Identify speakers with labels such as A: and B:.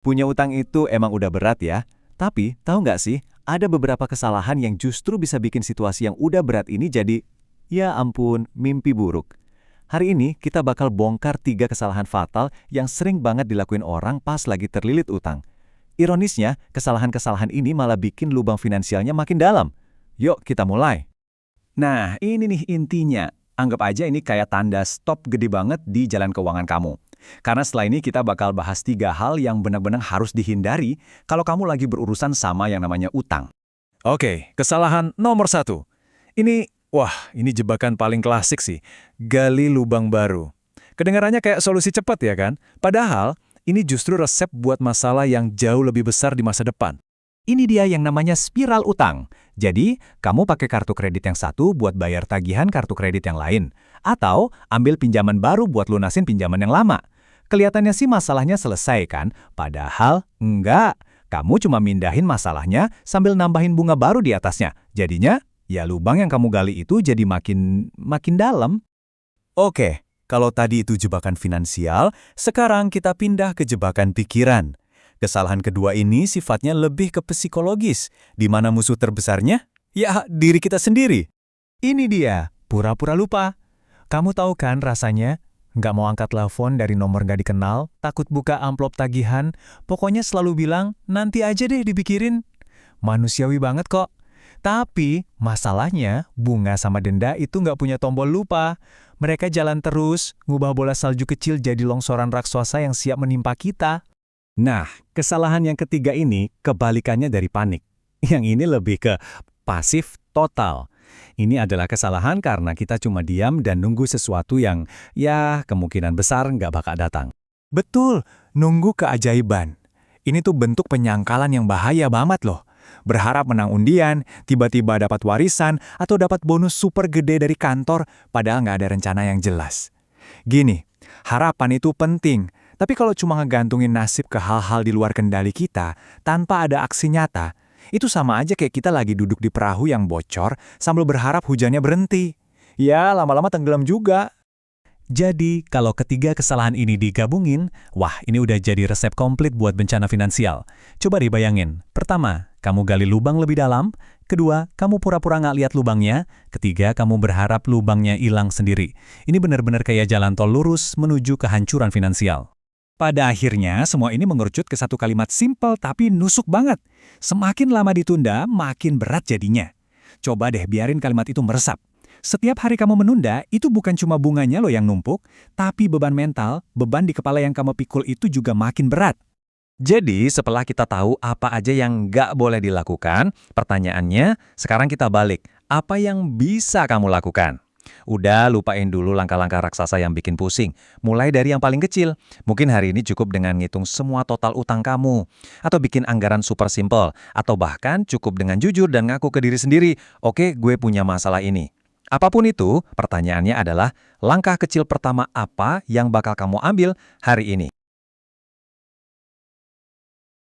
A: Punya utang itu emang udah berat ya. Tapi, tahu nggak sih, ada beberapa kesalahan yang justru bisa bikin situasi yang udah berat ini jadi, ya ampun, mimpi buruk. Hari ini kita bakal bongkar 3 kesalahan fatal yang sering banget dilakuin orang pas lagi terlilit utang. Ironisnya, kesalahan-kesalahan ini malah bikin lubang finansialnya makin dalam. Yuk, kita mulai.
B: Nah, ini nih intinya. Anggap aja ini kayak tanda stop gede banget di jalan keuangan kamu. Karena setelah ini kita bakal bahas 3 hal yang benar-benar harus dihindari kalau kamu lagi berurusan sama yang namanya utang.
C: Oke, kesalahan nomor 1. Ini jebakan paling klasik sih. Gali lubang baru. Kedengarannya kayak solusi cepat ya kan? Padahal, ini justru resep buat masalah yang jauh lebih besar di masa depan.
B: Ini dia yang namanya spiral utang. Jadi, kamu pakai kartu kredit yang satu buat bayar tagihan kartu kredit yang lain. Atau, ambil pinjaman baru buat lunasin pinjaman yang lama. Kelihatannya sih masalahnya selesai kan? Padahal, enggak. Kamu cuma mindahin masalahnya sambil nambahin bunga baru di atasnya. Jadinya, ya lubang yang kamu gali itu jadi makin dalam.
A: Oke, kalau tadi itu jebakan finansial, sekarang kita pindah ke jebakan pikiran. Kesalahan kedua ini sifatnya lebih ke psikologis, di mana musuh terbesarnya? Ya, diri kita sendiri.
D: Ini dia, pura-pura lupa. Kamu tahu kan rasanya? Nggak mau angkat telepon dari nomor nggak dikenal, takut buka amplop tagihan, pokoknya selalu bilang, nanti aja deh dipikirin. Manusiawi banget kok. Tapi, masalahnya, bunga sama denda itu nggak punya tombol lupa. Mereka jalan terus, ngubah bola salju kecil jadi longsoran raksasa yang siap menimpa kita.
B: Nah, kesalahan yang ketiga ini kebalikannya dari panik. Yang ini lebih ke pasif total. Ini adalah kesalahan karena kita cuma diam dan nunggu sesuatu yang, ya, kemungkinan besar nggak bakal datang.
D: Betul, nunggu keajaiban. Ini tuh bentuk penyangkalan yang bahaya banget loh. Berharap menang undian, tiba-tiba dapat warisan, atau dapat bonus super gede dari kantor, padahal nggak ada rencana yang jelas. Gini, harapan itu penting, tapi kalau cuma ngegantungin nasib ke hal-hal di luar kendali kita, tanpa ada aksi nyata, itu sama aja kayak kita lagi duduk di perahu yang bocor sambil berharap hujannya berhenti. Ya, lama-lama tenggelam juga.
B: Jadi, kalau 3 kesalahan ini digabungin, wah ini udah jadi resep komplit buat bencana finansial. Coba dibayangin. Pertama, kamu gali lubang lebih dalam. Kedua, kamu pura-pura nggak lihat lubangnya. Ketiga, kamu berharap lubangnya hilang sendiri. Ini benar-benar kayak jalan tol lurus menuju kehancuran finansial. Pada akhirnya, semua ini mengerucut ke satu kalimat simpel tapi nusuk banget. Semakin lama ditunda, makin berat jadinya. Coba deh biarin kalimat itu meresap. Setiap hari kamu menunda, itu bukan cuma bunganya loh yang numpuk, tapi beban mental, beban di kepala yang kamu pikul itu juga makin berat.
C: Jadi, setelah kita tahu apa aja yang nggak boleh dilakukan, pertanyaannya, sekarang kita balik. Apa yang bisa kamu lakukan? Udah lupain dulu langkah-langkah raksasa yang bikin pusing. Mulai dari yang paling kecil. Mungkin hari ini cukup dengan ngitung semua total utang kamu. Atau bikin anggaran super simple. Atau bahkan cukup dengan jujur dan ngaku ke diri sendiri, oke, gue punya masalah ini. Apapun itu, pertanyaannya adalah langkah kecil pertama apa yang bakal kamu ambil hari ini.